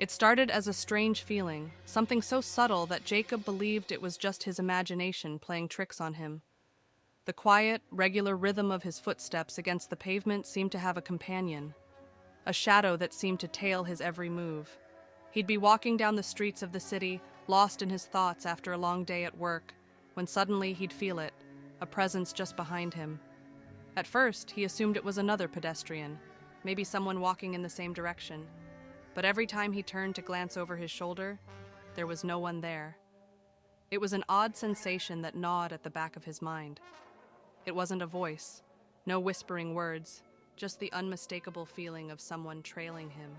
It started as a strange feeling, something so subtle that Jacob believed it was just his imagination playing tricks on him. The quiet, regular rhythm of his footsteps against the pavement seemed to have a companion, a shadow that seemed to tail his every move. He'd be walking down the streets of the city, lost in his thoughts after a long day at work, when suddenly he'd feel it, a presence just behind him. At first, he assumed it was another pedestrian, maybe someone walking in the same direction. But every time he turned to glance over his shoulder, there was no one there. It was an odd sensation that gnawed at the back of his mind. It wasn't a voice, no whispering words, just the unmistakable feeling of someone trailing him.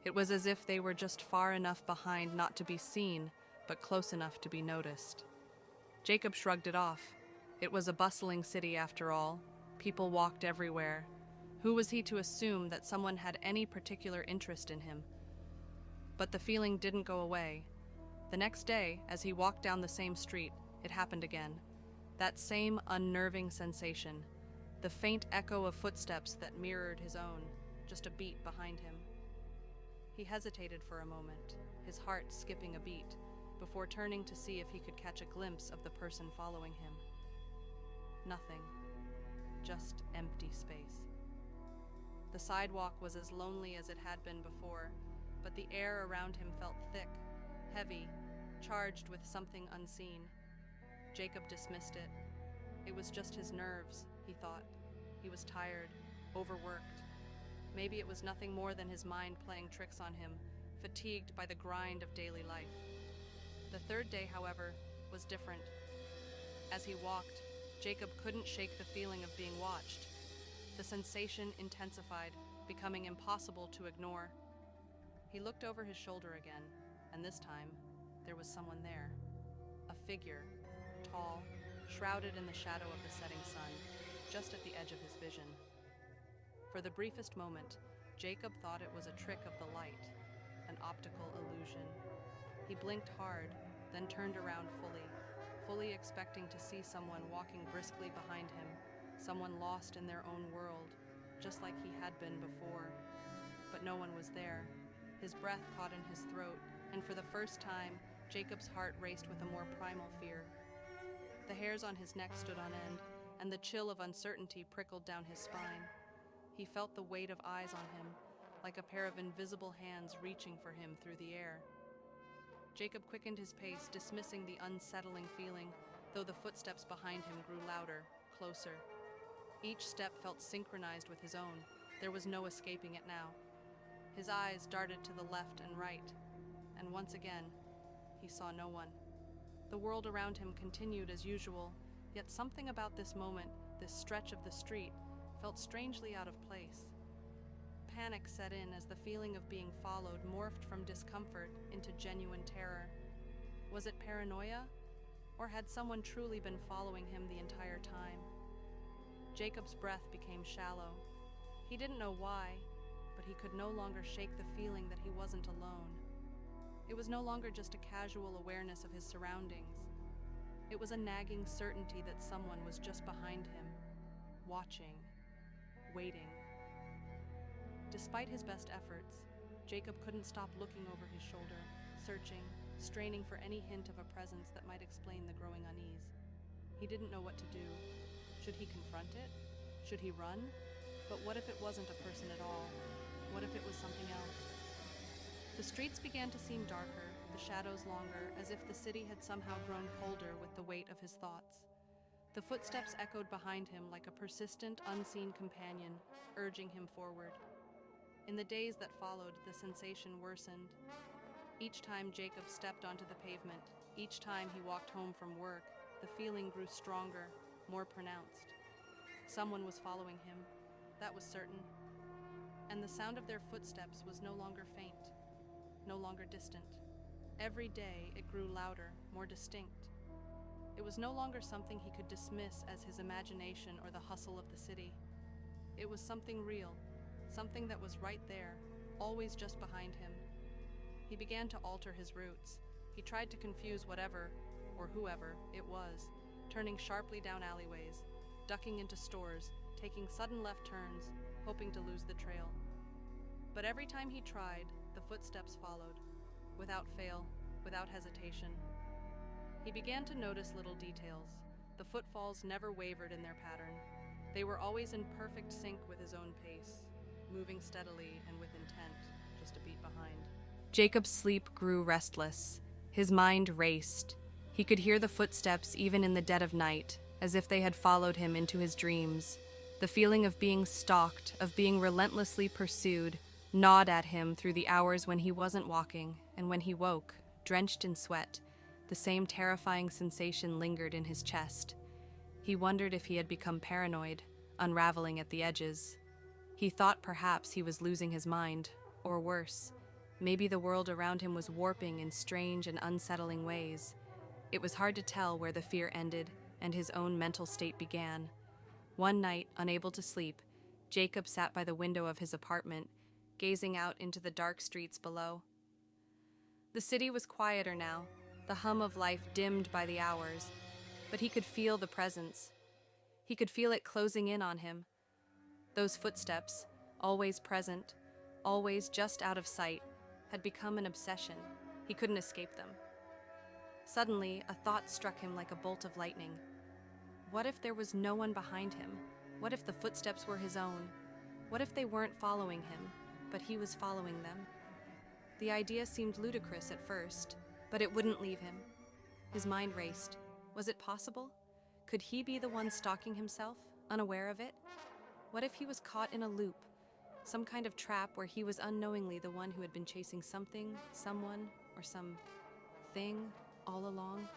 It was as if they were just far enough behind not to be seen, but close enough to be noticed. Jacob shrugged it off. It was a bustling city after all. People walked everywhere. Who was he to assume that someone had any particular interest in him? But the feeling didn't go away. The next day, as he walked down the same street, it happened again. That same unnerving sensation, the faint echo of footsteps that mirrored his own, just a beat behind him. He hesitated for a moment, his heart skipping a beat, before turning to see if he could catch a glimpse of the person following him. Nothing. Just empty space. The sidewalk was as lonely as it had been before, but the air around him felt thick, heavy, charged with something unseen. Jacob dismissed it. It was just his nerves, he thought. He was tired, overworked. Maybe it was nothing more than his mind playing tricks on him, fatigued by the grind of daily life. The third day, however, was different. As he walked, Jacob couldn't shake the feeling of being watched. The sensation intensified, becoming impossible to ignore. He looked over his shoulder again, and this time, there was someone there. A figure, tall, shrouded in the shadow of the setting sun, just at the edge of his vision. For the briefest moment, Jacob thought it was a trick of the light, an optical illusion. He blinked hard, then turned around fully expecting to see someone walking briskly behind him, someone lost in their own world, just like he had been before. But no one was there. His breath caught in his throat, and for the first time, Jacob's heart raced with a more primal fear. The hairs on his neck stood on end, and the chill of uncertainty prickled down his spine. He felt the weight of eyes on him, like a pair of invisible hands reaching for him through the air. Jacob quickened his pace, dismissing the unsettling feeling, though the footsteps behind him grew louder, closer. Each step felt synchronized with his own. There was no escaping it now. His eyes darted to the left and right, and once again, he saw no one. The world around him continued as usual, yet something about this moment, this stretch of the street, felt strangely out of place. Panic set in as the feeling of being followed morphed from discomfort into genuine terror. Was it paranoia? Or had someone truly been following him the entire time? Jacob's breath became shallow. He didn't know why, but he could no longer shake the feeling that he wasn't alone. It was no longer just a casual awareness of his surroundings. It was a nagging certainty that someone was just behind him, watching, waiting. Despite his best efforts, Jacob couldn't stop looking over his shoulder, searching, straining for any hint of a presence that might explain the growing unease. He didn't know what to do. Should he confront it? Should he run? But what if it wasn't a person at all? What if it was something else? The streets began to seem darker, the shadows longer, as if the city had somehow grown colder with the weight of his thoughts. The footsteps echoed behind him like a persistent, unseen companion, urging him forward. In the days that followed, the sensation worsened. Each time Jacob stepped onto the pavement, each time he walked home from work, the feeling grew stronger, more pronounced. Someone was following him, that was certain. And the sound of their footsteps was no longer faint, no longer distant. Every day it grew louder, more distinct. It was no longer something he could dismiss as his imagination or the hustle of the city. It was something real, something that was right there, always just behind him. He began to alter his routes. He tried to confuse whatever, or whoever, it was, turning sharply down alleyways, ducking into stores, taking sudden left turns, hoping to lose the trail. But every time he tried, The footsteps followed, without fail, without hesitation. He began to notice little details. The footfalls never wavered in their pattern. They were always in perfect sync with his own pace, moving steadily and with intent, just a beat behind. Jacob's sleep grew restless. His mind raced. He could hear the footsteps even in the dead of night, as if they had followed him into his dreams. The feeling of being stalked, of being relentlessly pursued, gnawed at him through the hours when he wasn't walking, and when he woke, drenched in sweat, the same terrifying sensation lingered in his chest. He wondered if he had become paranoid, unraveling at the edges. He thought perhaps he was losing his mind, or worse, maybe the world around him was warping in strange and unsettling ways. It was hard to tell where the fear ended and his own mental state began. One night, unable to sleep, Jacob sat by the window of his apartment, gazing out into the dark streets below. The city was quieter now, the hum of life dimmed by the hours, but he could feel the presence. He could feel it closing in on him. Those footsteps, always present, always just out of sight, had become an obsession. He couldn't escape them. Suddenly, a thought struck him like a bolt of lightning. What if there was no one behind him? What if the footsteps were his own? What if they weren't following him, but he was following them? The idea seemed ludicrous at first, but it wouldn't leave him. His mind raced. Was it possible? Could he be the one stalking himself, unaware of it? What if he was caught in a loop, some kind of trap where he was unknowingly the one who had been chasing something, someone, or something all along?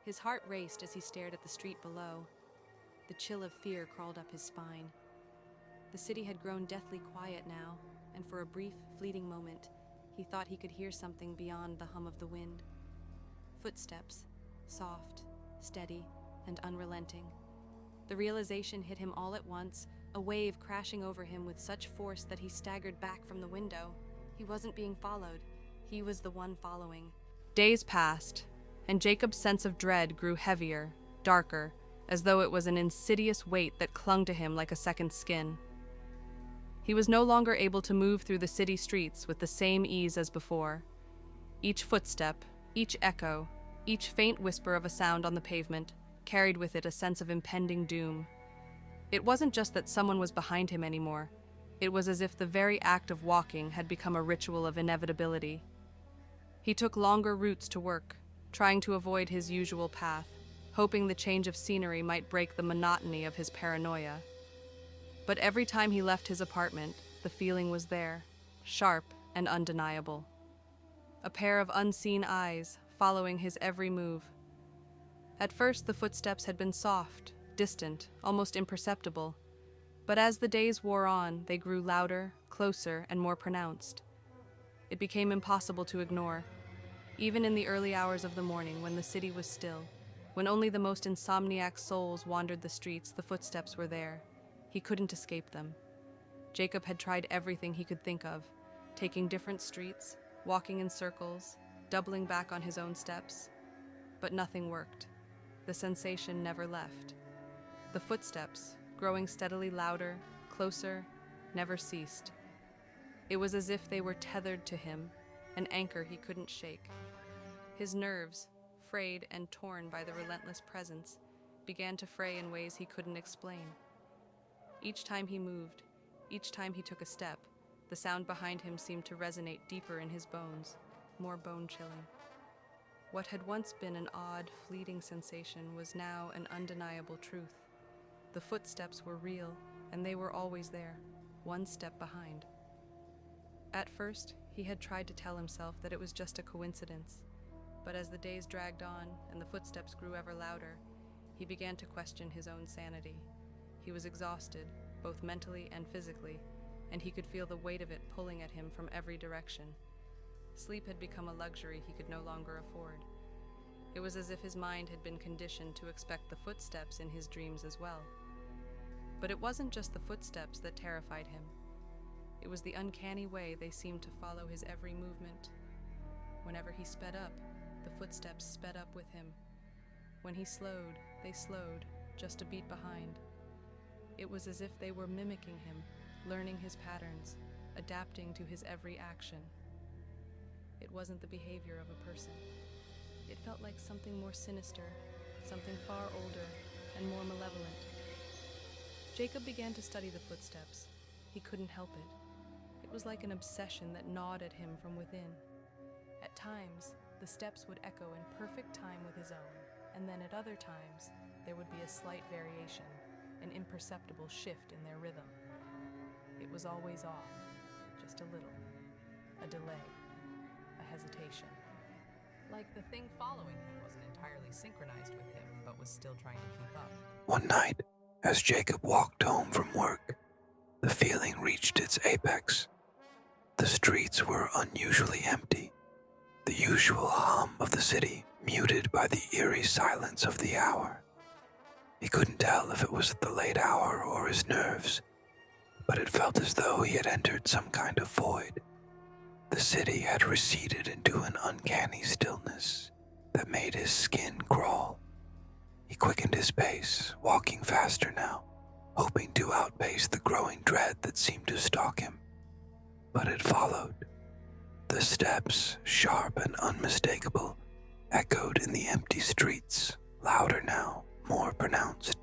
His heart raced as he stared at the street below. The chill of fear crawled up his spine. The city had grown deathly quiet now, and for a brief, fleeting moment, he thought he could hear something beyond the hum of the wind. Footsteps, soft, steady, and unrelenting. The realization hit him all at once, a wave crashing over him with such force that he staggered back from the window. He wasn't being followed. He was the one following. Days passed, and Jacob's sense of dread grew heavier, darker, as though it was an insidious weight that clung to him like a second skin. He was no longer able to move through the city streets with the same ease as before. Each footstep, each echo, each faint whisper of a sound on the pavement carried with it a sense of impending doom. It wasn't just that someone was behind him anymore. It was as if the very act of walking had become a ritual of inevitability. He took longer routes to work, trying to avoid his usual path, hoping the change of scenery might break the monotony of his paranoia. But every time he left his apartment, the feeling was there, sharp and undeniable. A pair of unseen eyes following his every move. At first, the footsteps had been soft, distant, almost imperceptible. But as the days wore on, they grew louder, closer, and more pronounced. It became impossible to ignore. Even in the early hours of the morning, when the city was still, when only the most insomniac souls wandered the streets, the footsteps were there. He couldn't escape them. Jacob had tried everything he could think of, taking different streets, walking in circles, doubling back on his own steps. But nothing worked. The sensation never left. The footsteps, growing steadily louder, closer, never ceased. It was as if they were tethered to him, an anchor he couldn't shake. His nerves, frayed and torn by the relentless presence, began to fray in ways he couldn't explain. Each time he moved, each time he took a step, the sound behind him seemed to resonate deeper in his bones, more bone-chilling. What had once been an odd, fleeting sensation was now an undeniable truth. The footsteps were real, and they were always there, one step behind. At first, he had tried to tell himself that it was just a coincidence, but as the days dragged on and the footsteps grew ever louder, he began to question his own sanity. He was exhausted, both mentally and physically, and he could feel the weight of it pulling at him from every direction. Sleep had become a luxury he could no longer afford. It was as if his mind had been conditioned to expect the footsteps in his dreams as well. But it wasn't just the footsteps that terrified him. It was the uncanny way they seemed to follow his every movement. Whenever he sped up, the footsteps sped up with him. When he slowed, they slowed, just a beat behind. It was as if they were mimicking him, learning his patterns, adapting to his every action. wasn't the behavior of a person. It felt like something more sinister, something far older and more malevolent. Jacob began to study the footsteps. He couldn't help it. It was like an obsession that gnawed at him from within. At times, the steps would echo in perfect time with his own, and then at other times, there would be a slight variation, an imperceptible shift in their rhythm. It was always off, just a little, a delay, a hesitation. Like the thing following him wasn't entirely synchronized with him, but was still trying to keep up. One night, as Jacob walked home from work, the feeling reached its apex. The streets were unusually empty, the usual hum of the city muted by the eerie silence of the hour. He couldn't tell if it was the late hour or his nerves, but it felt as though he had entered some kind of void. The city had receded into an uncanny stillness that made his skin crawl. He quickened his pace, walking faster now, hoping to outpace the growing dread that seemed to stalk him. But it followed. The steps, sharp and unmistakable, echoed in the empty streets, louder now, more pronounced.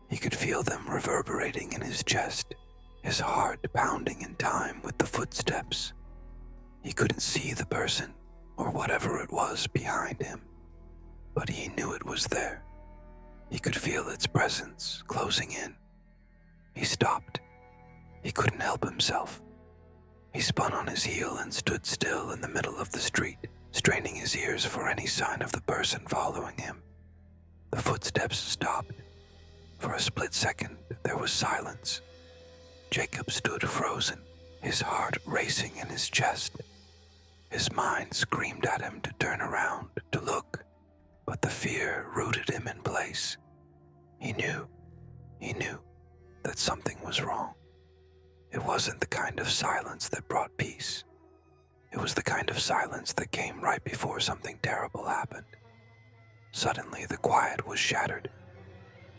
He could feel them reverberating in his chest, his heart pounding in time with the footsteps. He couldn't see the person, or whatever it was behind him, but he knew it was there. He could feel its presence closing in. He stopped. He couldn't help himself. He spun on his heel and stood still in the middle of the street, straining his ears for any sign of the person following him. The footsteps stopped. For a split second, there was silence. Jacob stood frozen, his heart racing in his chest. His mind screamed at him to turn around, to look, but the fear rooted him in place. He knew that something was wrong. It wasn't the kind of silence that brought peace. It was the kind of silence that came right before something terrible happened. Suddenly, the quiet was shattered.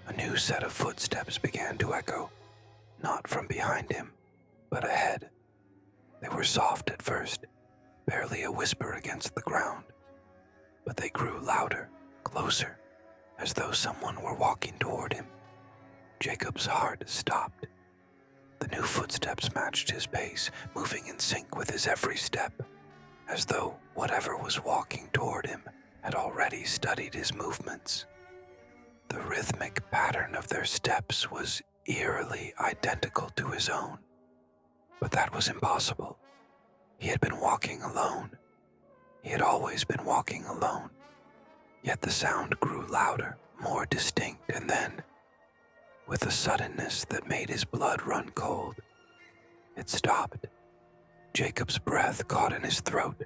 A new set of footsteps began to echo, not from behind him, but ahead. They were soft at first, barely a whisper against the ground, but they grew louder, closer, as though someone were walking toward him. Jacob's heart stopped. The new footsteps matched his pace, moving in sync with his every step, as though whatever was walking toward him had already studied his movements. The rhythmic pattern of their steps was eerily identical to his own, but that was impossible. He had been walking alone. He had always been walking alone. Yet the sound grew louder, more distinct, and then, with a suddenness that made his blood run cold, it stopped. Jacob's breath caught in his throat.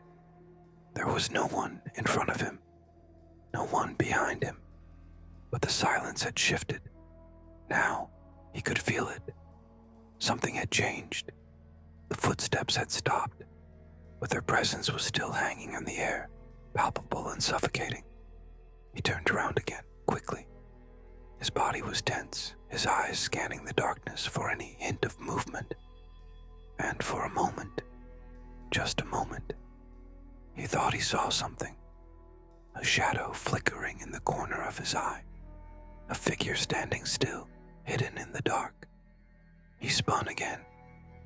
There was no one in front of him, no one behind him, but the silence had shifted. Now, he could feel it. Something had changed. The footsteps had stopped, but their presence was still hanging in the air, palpable and suffocating. He turned around again, quickly. His body was tense, his eyes scanning the darkness for any hint of movement. And for a moment, just a moment, he thought he saw something. A shadow flickering in the corner of his eye. A figure standing still, hidden in the dark. He spun again,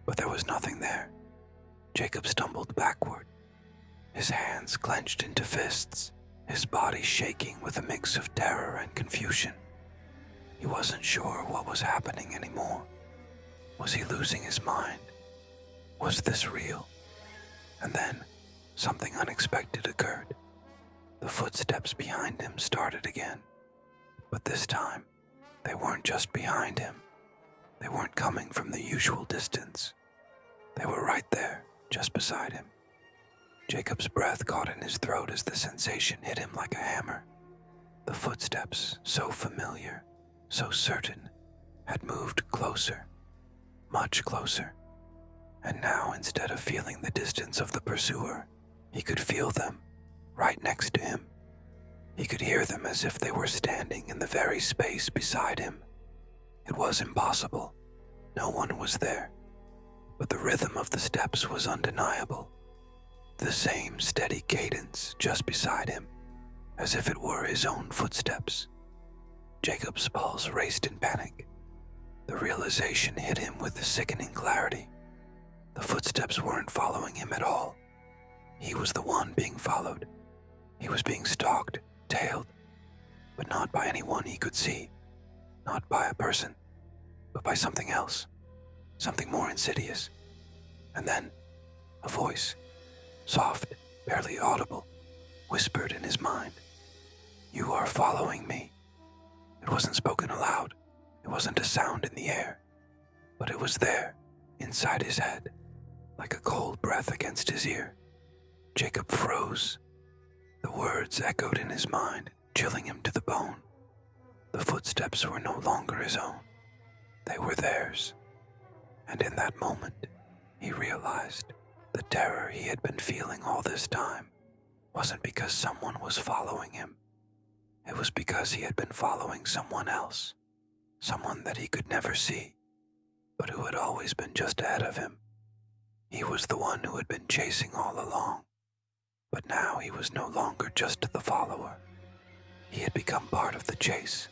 but there was nothing there. Jacob stumbled backward, his hands clenched into fists, his body shaking with a mix of terror and confusion. He wasn't sure what was happening anymore. Was he losing his mind? Was this real? And then, something unexpected occurred. The footsteps behind him started again. But this time, they weren't just behind him. They weren't coming from the usual distance. They were right there, just beside him. Jacob's breath caught in his throat as the sensation hit him like a hammer. The footsteps, so familiar, so certain, had moved closer, much closer. And now, instead of feeling the distance of the pursuer, he could feel them, right next to him. He could hear them as if they were standing in the very space beside him. It was impossible. No one was there. But the rhythm of the steps was undeniable. the same steady cadence just beside him, as if it were his own footsteps. Jacob's pulse raced in panic. The realization hit him with sickening clarity. The footsteps weren't following him at all. He was the one being followed. He was being stalked, tailed, but not by anyone he could see, not by a person, but by something else, something more insidious. And then, a voice, soft, barely audible, whispered in his mind, "You are following me." It wasn't spoken aloud. It wasn't a sound in the air, but it was there, inside his head, like a cold breath against his ear. Jacob froze. The words echoed in his mind, chilling him to the bone. The footsteps were no longer his own. They were theirs. And in that moment, he realized the terror he had been feeling all this time wasn't because someone was following him. It was because he had been following someone else, someone that he could never see, but who had always been just ahead of him. He was the one who had been chasing all along, but now he was no longer just the follower. He had become part of the chase,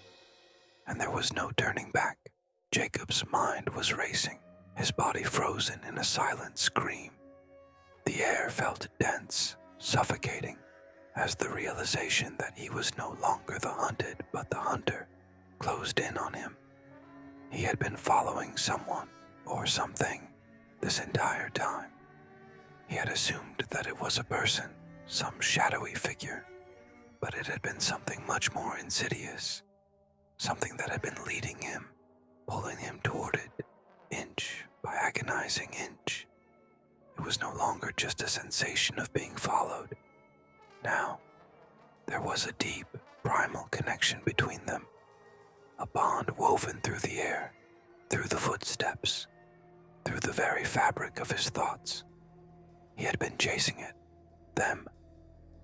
and there was no turning back. Jacob's mind was racing, his body frozen in a silent scream. The air felt dense, suffocating, as the realization that he was no longer the hunted but the hunter closed in on him. He had been following someone or something this entire time. He had assumed that it was a person, some shadowy figure, but it had been something much more insidious, something that had been leading him, pulling him toward it, inch by agonizing inch. It was no longer just a sensation of being followed. Now, there was a deep, primal connection between them, a bond woven through the air, through the footsteps, through the very fabric of his thoughts. He had been chasing it, them,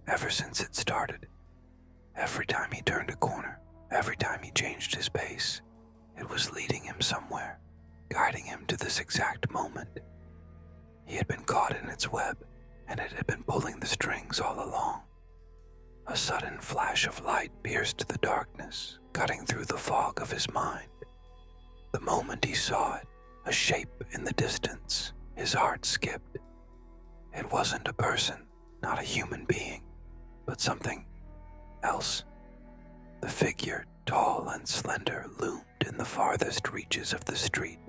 ever since it started. Every time he turned a corner, every time he changed his pace, it was leading him somewhere, guiding him to this exact moment. He had been caught in its web, and it had been pulling the strings all along. A sudden flash of light pierced the darkness, cutting through the fog of his mind. The moment he saw it, a shape in the distance, his heart skipped. It wasn't a person, not a human being, but something else. The figure, tall and slender, loomed in the farthest reaches of the street.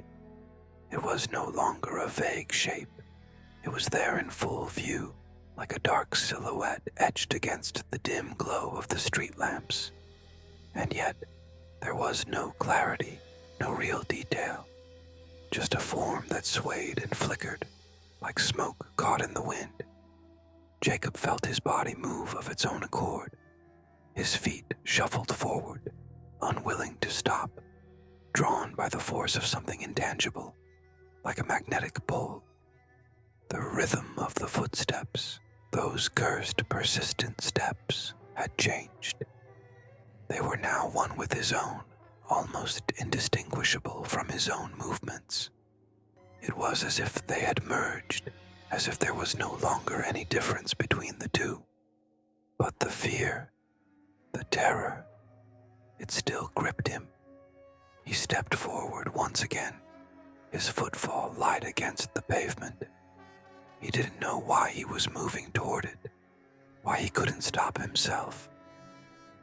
It was no longer a vague shape. It was there in full view, like a dark silhouette etched against the dim glow of the street lamps. And yet, there was no clarity, no real detail, just a form that swayed and flickered, like smoke caught in the wind. Jacob felt his body move of its own accord. His feet shuffled forward, unwilling to stop, drawn by the force of something intangible, like a magnetic pull. The rhythm of the footsteps, those cursed, persistent steps, had changed. They were now one with his own, almost indistinguishable from his own movements. It was as if they had merged, as if there was no longer any difference between the two. But the fear, the terror, it still gripped him. He stepped forward once again, his footfall light against the pavement. He didn't know why he was moving toward it, why he couldn't stop himself.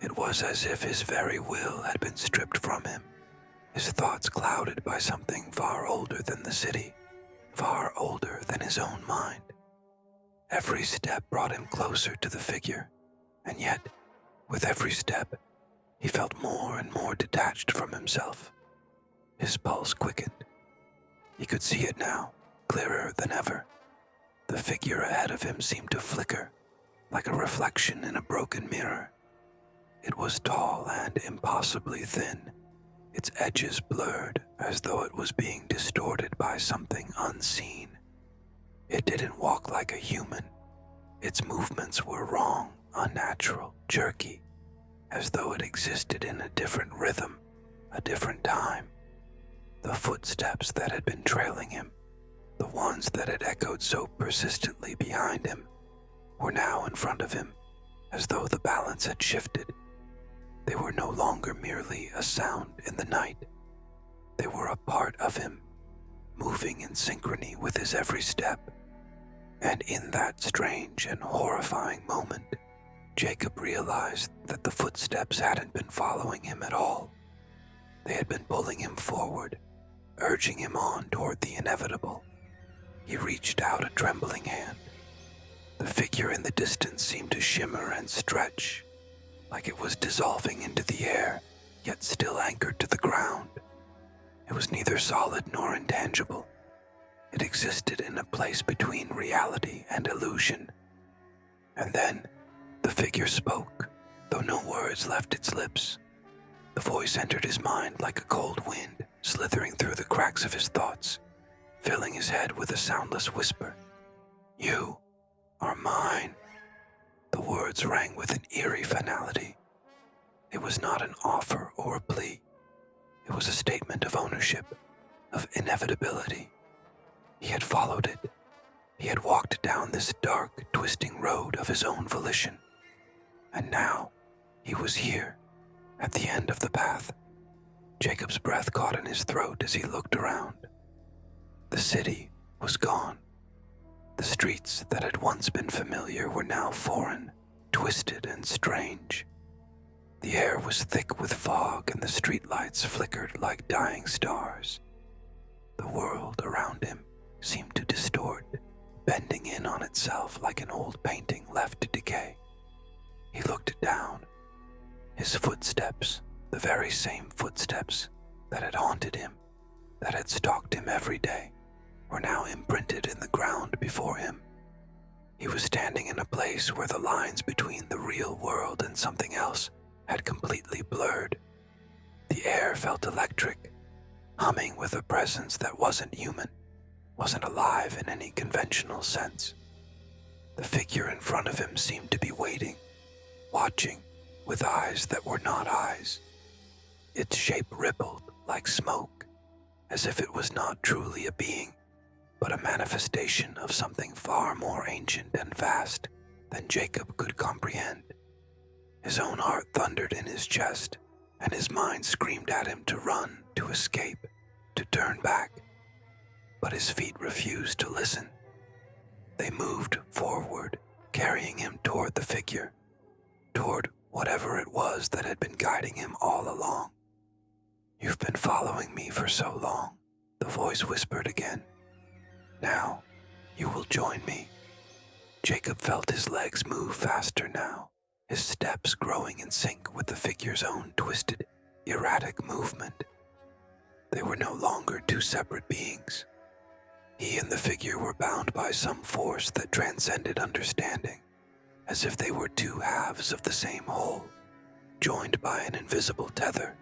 It was as if his very will had been stripped from him, his thoughts clouded by something far older than the city, far older than his own mind. Every step brought him closer to the figure, and yet, with every step, he felt more and more detached from himself. His pulse quickened. He could see it now, clearer than ever. The figure ahead of him seemed to flicker, like a reflection in a broken mirror. It was tall and impossibly thin, its edges blurred as though it was being distorted by something unseen. It didn't walk like a human. Its movements were wrong, unnatural, jerky, as though it existed in a different rhythm, a different time. The footsteps that had been trailing him, the ones that had echoed so persistently behind him, were now in front of him, as though the balance had shifted. They were no longer merely a sound in the night. They were a part of him, moving in synchrony with his every step. And in that strange and horrifying moment, Jacob realized that the footsteps hadn't been following him at all. They had been pulling him forward, urging him on toward the inevitable. He reached out a trembling hand. The figure in the distance seemed to shimmer and stretch, like it was dissolving into the air, yet still anchored to the ground. It was neither solid nor intangible. It existed in a place between reality and illusion. And then, the figure spoke, though no words left its lips. The voice entered his mind like a cold wind, slithering through the cracks of his thoughts, filling his head with a soundless whisper. "You are mine." The words rang with an eerie finality. It was not an offer or a plea. It was a statement of ownership, of inevitability. He had followed it. He had walked down this dark, twisting road of his own volition. And now, he was here, at the end of the path. Jacob's breath caught in his throat as he looked around. The city was gone. The streets that had once been familiar were now foreign, twisted and strange. The air was thick with fog and the streetlights flickered like dying stars. The world around him seemed to distort, bending in on itself like an old painting left to decay. He looked down. His footsteps, the very same footsteps that had haunted him, that had stalked him every day, were now imprinted in the ground before him. He was standing in a place where the lines between the real world and something else had completely blurred. The air felt electric, humming with a presence that wasn't human, wasn't alive in any conventional sense. The figure in front of him seemed to be waiting, watching, with eyes that were not eyes. Its shape rippled like smoke, as if it was not truly a being, but a manifestation of something far more ancient and vast than Jacob could comprehend. His own heart thundered in his chest, and his mind screamed at him to run, to escape, to turn back. But his feet refused to listen. They moved forward, carrying him toward the figure, toward whatever it was that had been guiding him all along. "You've been following me for so long," the voice whispered again. "Now, you will join me." Jacob felt his legs move faster now, his steps growing in sync with the figure's own twisted, erratic movement. They were no longer two separate beings. He and the figure were bound by some force that transcended understanding, as if they were two halves of the same whole, joined by an invisible tether.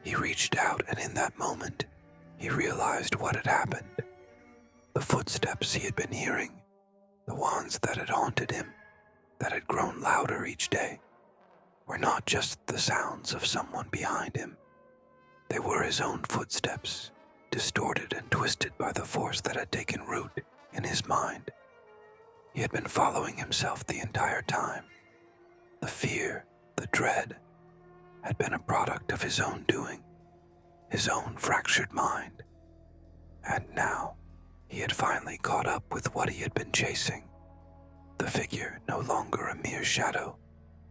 He reached out, and in that moment, he realized what had happened. The footsteps he had been hearing, the ones that had haunted him, that had grown louder each day, were not just the sounds of someone behind him. They were his own footsteps, distorted and twisted by the force that had taken root in his mind. He had been following himself the entire time. The fear, the dread, had been a product of his own doing, his own fractured mind. And now, he had finally caught up with what he had been chasing. The figure, no longer a mere shadow,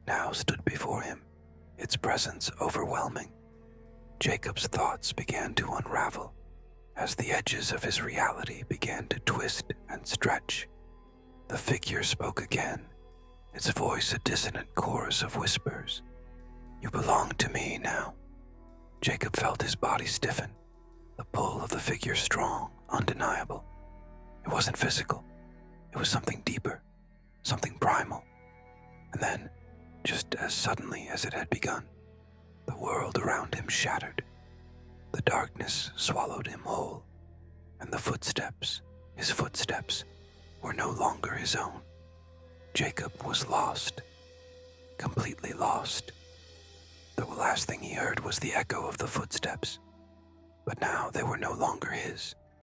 now stood before him, its presence overwhelming. Jacob's thoughts began to unravel as the edges of his reality began to twist and stretch. The figure spoke again, its voice a dissonant chorus of whispers. "You belong to me now." Jacob felt his body stiffen, the pull of the figure strong, undeniable. It wasn't physical. It was something deeper, something primal. And then, just as suddenly as it had begun, the world around him shattered. The darkness swallowed him whole, and the footsteps, his footsteps, were no longer his own. Jacob was lost, completely lost. The last thing he heard was the echo of the footsteps, but now they were no longer his.